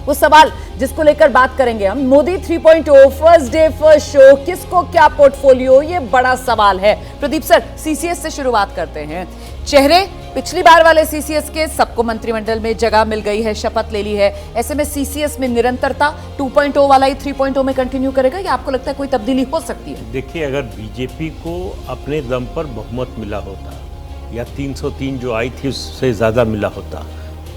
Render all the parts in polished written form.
वो सवाल जिसको लेकर बात करेंगे हम। Modi 3.0 first day first show, किसको क्या पोर्टफोलियो, ये बड़ा सवाल है। प्रदीप सर, सीसीएस से शुरुआत करते हैं। चेहरे पिछली बार वाले सीसीएस के, सबको मंत्रिमंडल में जगह मिल गई है, शपथ ले ली है, ऐसे में सीसीएस में निरंतरता 2.0 वाला ही 3.0 में कंटिन्यू करेगा या आपको लगता है कोई तब्दीली हो सकती है? देखिए, अगर बीजेपी को अपने दम पर बहुमत मिला होता या 303 जो आई थी उससे ज़्यादा मिला होता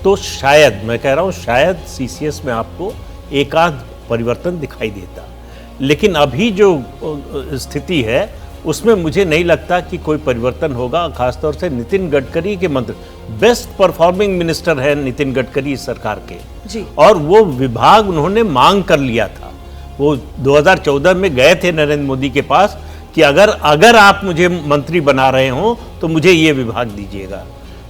तो शायद, मैं कह रहा हूँ शायद, सीसीएस में आपको एकाध परिवर्तन दिखाई देता। लेकिन अभी जो स्थिति है उसमें मुझे नहीं लगता कि कोई परिवर्तन होगा। खासतौर से नितिन गडकरी के मंत्री, बेस्ट परफॉर्मिंग मिनिस्टर है नितिन गडकरी इस सरकार के जी। और वो विभाग उन्होंने मांग कर लिया था। वो 2014 में गए थे नरेंद्र मोदी के पास कि अगर आप मुझे मंत्री बना रहे हो तो मुझे ये विभाग दीजिएगा।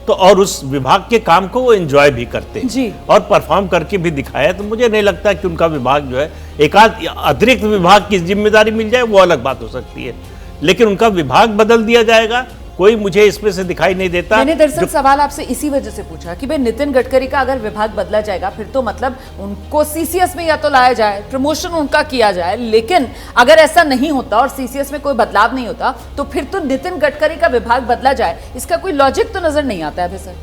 तो और उस विभाग के काम को वो एंजॉय भी करते हैं जी। और परफॉर्म करके भी दिखाया। तो मुझे नहीं लगता कि उनका विभाग जो है, एक आध अतिरिक्त विभाग की जिम्मेदारी मिल जाए वो अलग बात हो सकती है, लेकिन उनका विभाग बदल दिया जाएगा, कोई मुझे इसमें से दिखाई नहीं देता। मैंने दरअसल सवाल आपसे इसी वजह से पूछा कि भाई नितिन गडकरी का अगर विभाग बदला जाएगा फिर तो मतलब उनको सीसीएस में या तो लाया जाए, प्रमोशन उनका किया जाए, लेकिन अगर ऐसा नहीं होता और सीसीएस में कोई बदलाव नहीं होता तो फिर तो नितिन गडकरी का विभाग बदला जाए, इसका कोई लॉजिक तो नजर नहीं आता है अभी सर।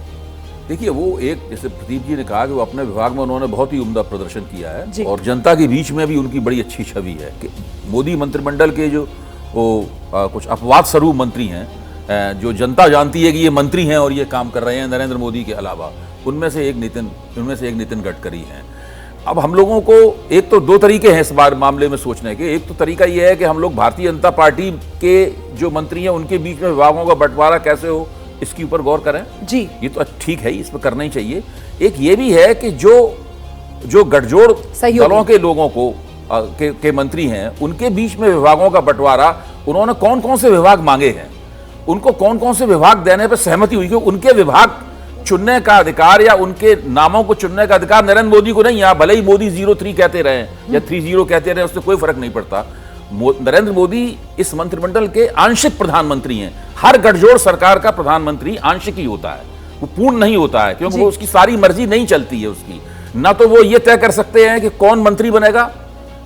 देखिए, वो एक, जैसे प्रदीप जी ने कहा कि वो अपने विभाग में उन्होंने बहुत ही उम्दा प्रदर्शन किया है और जनता के बीच में भी उनकी बड़ी अच्छी छवि है कि मोदी मंत्रिमंडल के जो कुछ अपवाद स्वरूप मंत्री हैं, जो जनता जानती है कि ये मंत्री हैं और ये काम कर रहे हैं नरेंद्र मोदी के अलावा, उनमें से एक नितिन गडकरी हैं। अब हम लोगों को एक तो दो तरीके हैं इस बार मामले में सोचने के। एक तो तरीका ये है कि हम लोग भारतीय जनता पार्टी के जो मंत्री हैं उनके बीच में विभागों का बंटवारा कैसे हो इसके ऊपर गौर करें जी। ये तो ठीक है, इस पर करना ही चाहिए। एक ये भी है कि जो गठजोड़ दलों के लोगों को के मंत्री हैं उनके बीच में विभागों का बंटवारा, उन्होंने कौन कौन से विभाग मांगे हैं, उनको कौन कौन से विभाग देने पर सहमति हुई, क्योंकि उनके विभाग चुनने का अधिकार या उनके नामों को चुनने का अधिकार नरेंद्र मोदी को नहीं है। भले ही मोदी 03 कहते रहे या 30 कहते रहे, उससे कोई फर्क नहीं पड़ता। नरेंद्र मोदी इस मंत्रिमंडल के आंशिक प्रधानमंत्री हैं। हर गठजोड़ सरकार का प्रधानमंत्री आंशिक ही होता है, वो पूर्ण नहीं होता है, क्योंकि वो उसकी सारी मर्जी नहीं चलती है उसकी। ना तो वो ये तय कर सकते हैं कि कौन मंत्री बनेगा,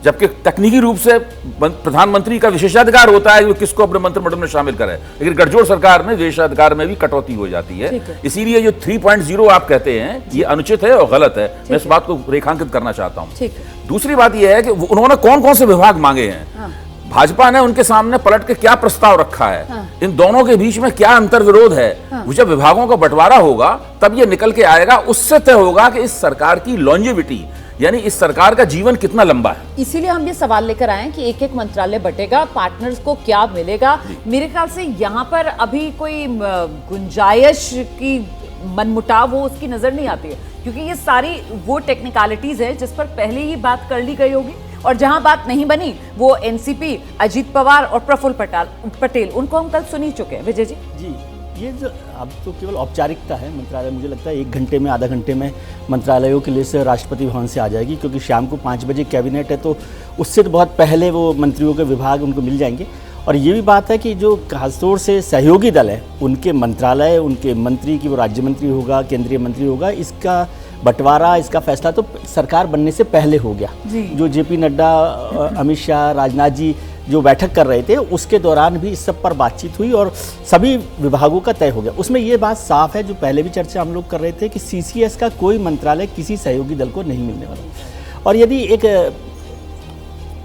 जबकि तकनीकी रूप से प्रधानमंत्री का विशेषाधिकार होता है कि वो किसको अपने मंत्रिमंडल में शामिल करे, लेकिन गठजोड़ सरकार में विशेषाधिकार में भी कटौती हो जाती है। इसीलिए जो 3.0 आप कहते हैं ये अनुचित है और गलत है। मैं इस बात को रेखांकित करना चाहता हूं। दूसरी बात यह है कि उन्होंने कौन कौन से विभाग मांगे हैं, भाजपा ने उनके सामने पलट के क्या प्रस्ताव रखा है, इन दोनों के बीच में क्या अंतर्विरोध है। जब विभागों का बंटवारा होगा तब ये निकल के आएगा, उससे तय होगा कि इस सरकार की लॉन्जेविटी यानी इस सरकार का जीवन कितना लंबा है। इसीलिए हम ये सवाल लेकर आए कि एक एक मंत्रालय बटेगा, पार्टनर्स को क्या मिलेगा। मेरे ख्याल से यहाँ पर अभी कोई गुंजाइश की मनमुटाव हो उसकी नजर नहीं आती है, क्योंकि ये सारी वो टेक्निकलिटीज है जिस पर पहले ही बात कर ली गई होगी और जहां बात नहीं बनी वो एनसीपी, अजीत पवार और प्रफुल्ल पटेल, उनको हम कल सुन ही चुके हैं। विजय जी, ये जो अब तो केवल औपचारिकता है। मंत्रालय मुझे लगता है 1 घंटे में, आधा घंटे में मंत्रालयों की लिस्ट राष्ट्रपति भवन से आ जाएगी, क्योंकि शाम को 5 बजे कैबिनेट है, तो उससे तो बहुत पहले वो मंत्रियों के विभाग उनको मिल जाएंगे। और ये भी बात है कि जो खासतौर से सहयोगी दल है उनके मंत्रालय, उनके मंत्री की वो राज्य मंत्री होगा, केंद्रीय मंत्री होगा, इसका बंटवारा, इसका फैसला तो सरकार बनने से पहले हो गया। जो जेपी नड्डा, अमित शाह, राजनाथ जी जो बैठक कर रहे थे उसके दौरान भी इस सब पर बातचीत हुई और सभी विभागों का तय हो गया। उसमें ये बात साफ है, जो पहले भी चर्चा हम लोग कर रहे थे, कि सीसीएस का कोई मंत्रालय किसी सहयोगी दल को नहीं मिलने वाला। और यदि एक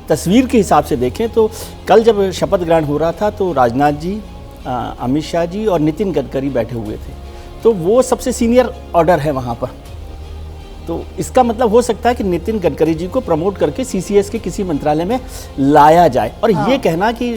तस्वीर के हिसाब से देखें तो कल जब शपथ ग्रहण हो रहा था तो राजनाथ जी, अमित शाह जी और नितिन गडकरी बैठे हुए थे, तो वो सबसे सीनियर ऑर्डर है वहाँ पर। तो इसका मतलब हो सकता है कि नितिन गडकरी जी को प्रमोट करके सीसीएस के किसी मंत्रालय में लाया जाए। और ये कहना कि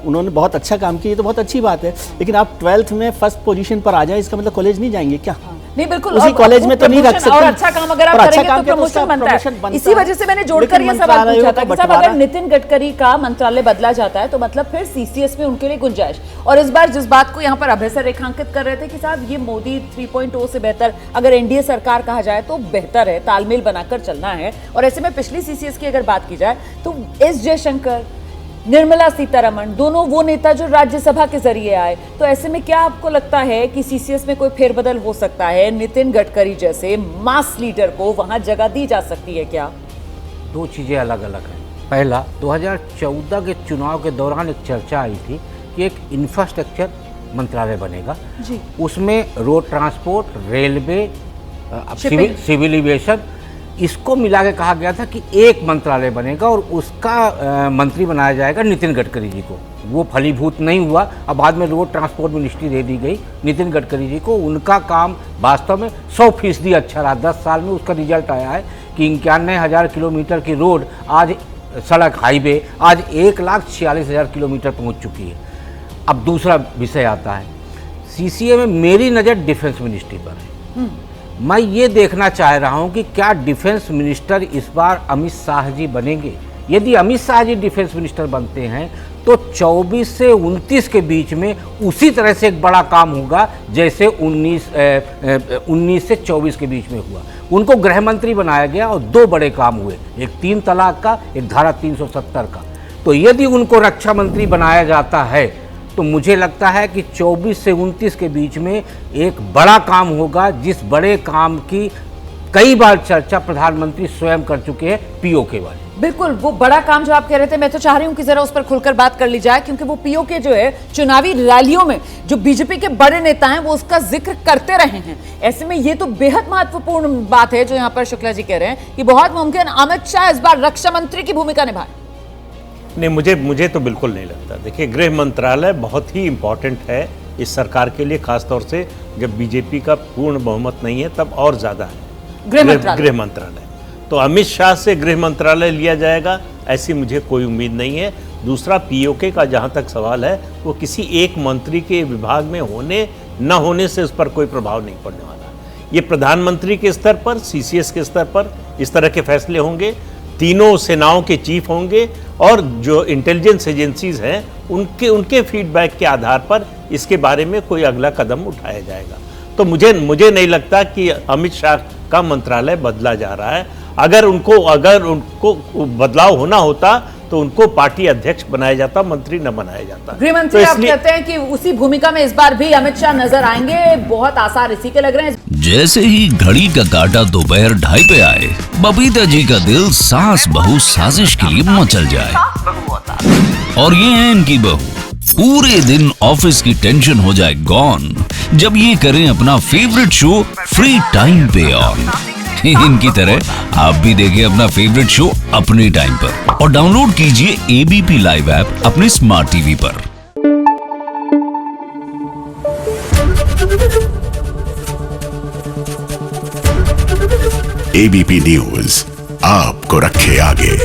उन्होंने बहुत अच्छा काम किया, ये तो बहुत अच्छी बात है, लेकिन आप 12th में फर्स्ट पोजीशन पर आ जाए, इसका मतलब कॉलेज नहीं जाएंगे क्या? नहीं, बिल्कुल उसी कॉलेज में तो नहीं रख सकते। और अच्छा काम अगर आप करेंगे तो प्रमोशन बनता है। इसी वजह से मैंने जोड़कर ये सवाल पूछा था कि साहब अगर नितिन गडकरी का मंत्रालय बदला जाता है तो मतलब फिर सीसीएस में उनके लिए गुंजाइश। और इस बार जिस बात को यहाँ पर अभय सर रेखांकित कर रहे थे कि साहब ये मोदी 3.0 से बेहतर अगर एनडीए सरकार कहा जाए तो बेहतर है, तालमेल बनाकर चलना है। और ऐसे में पिछली सीसीएस की अगर बात की जाए तो एस जयशंकर, निर्मला सीतारमण, दोनों वो नेता जो राज्यसभा के जरिए आए। तो ऐसे में क्या आपको लगता है कि सीसीएस में कोई फेरबदल हो सकता है? नितिन गडकरी जैसे मास लीडर को वहां जगह दी जा सकती है क्या? दो चीज़ें अलग अलग हैं। पहला, 2014 के चुनाव के दौरान एक चर्चा आई थी कि एक इंफ्रास्ट्रक्चर मंत्रालय बनेगा जी। उसमें road transport, railway, civil aviation, इसको मिला के कहा गया था कि एक मंत्रालय बनेगा और उसका मंत्री बनाया जाएगा नितिन गडकरी जी को। वो फलीभूत नहीं हुआ। अब बाद में रोड ट्रांसपोर्ट मिनिस्ट्री दे दी गई नितिन गडकरी जी को। उनका काम वास्तव में 100% अच्छा रहा। 10 साल में उसका रिजल्ट आया है कि 91,000 किलोमीटर की रोड, आज सड़क, हाईवे आज 1,46,000 किलोमीटर पहुँच चुकी है। अब दूसरा विषय आता है, सीसीए में मेरी नज़र डिफेंस मिनिस्ट्री पर है। मैं ये देखना चाह रहा हूँ कि क्या डिफेंस मिनिस्टर इस बार अमित शाह जी बनेंगे। यदि अमित शाह जी डिफेंस मिनिस्टर बनते हैं तो 24 से 29 के बीच में उसी तरह से एक बड़ा काम होगा जैसे 19 से 24 के बीच में हुआ। उनको गृह मंत्री बनाया गया और 2 बड़े काम हुए, एक 3 तलाक का, एक धारा 370 का। तो यदि उनको रक्षा मंत्री बनाया जाता है तो मुझे लगता है कि 24 से 29 के बीच में एक बड़ा काम होगा, जिस बड़े काम की कई बार चर्चा प्रधानमंत्री स्वयं कर चुके हैं, पीओके वाले। बिल्कुल, वो बड़ा काम जो आप कह रहे थे, मैं तो चाह रही हूं कि जरा उस पर खुलकर बात कर ली जाए, क्योंकि वो पीओके जो है चुनावी रैलियों में जो बीजेपी के बड़े नेता हैं वो उसका जिक्र करते रहे हैं। ऐसे में ये तो बेहद महत्वपूर्ण बात है जो यहाँ पर शुक्ला जी कह रहे हैं कि बहुत मुमकिन अमित शाह इस बार रक्षा मंत्री की भूमिका निभाए। नहीं, मुझे तो बिल्कुल नहीं लगता। देखिए, गृह मंत्रालय बहुत ही इम्पोर्टेंट है इस सरकार के लिए, खासतौर से जब बीजेपी का पूर्ण बहुमत नहीं है तब और ज़्यादा है गृह मंत्रालय। तो अमित शाह से गृह मंत्रालय लिया जाएगा ऐसी मुझे कोई उम्मीद नहीं है। दूसरा, पीओके का जहाँ तक सवाल है, वो किसी एक मंत्री के विभाग में होने न होने से उस पर कोई प्रभाव नहीं पड़ने वाला। ये प्रधानमंत्री के स्तर पर, सीसीएस के स्तर पर इस तरह के फैसले होंगे। तीनों सेनाओं के चीफ होंगे और जो इंटेलिजेंस एजेंसीज हैं उनके फीडबैक के आधार पर इसके बारे में कोई अगला कदम उठाया जाएगा। तो मुझे नहीं लगता कि अमित शाह का मंत्रालय बदला जा रहा है। अगर उनको बदलाव होना होता तो उनको पार्टी अध्यक्ष बनाया जाता, मंत्री न बनाया जाता। गृह मंत्री, आप कहते हैं कि उसी भूमिका में इस बार भी अमित शाह नजर आएंगे, बहुत आसार इसी के लग रहे हैं। जैसे ही घड़ी का काटा दोपहर 2:30 पे आए, बबीता जी का दिल सास बहू साजिश के लिए मचल जाए। और ये है इनकी बहू, पूरे दिन ऑफिस की टेंशन हो जाए गॉन जब ये करें अपना फेवरेट शो फ्री टाइम पे ऑन। इनकी तरह आप भी देखिए अपना फेवरेट शो अपने टाइम पर और डाउनलोड कीजिए एबीपी लाइव ऐप अपने स्मार्ट टीवी पर। एबीपी न्यूज आपको रखे आगे।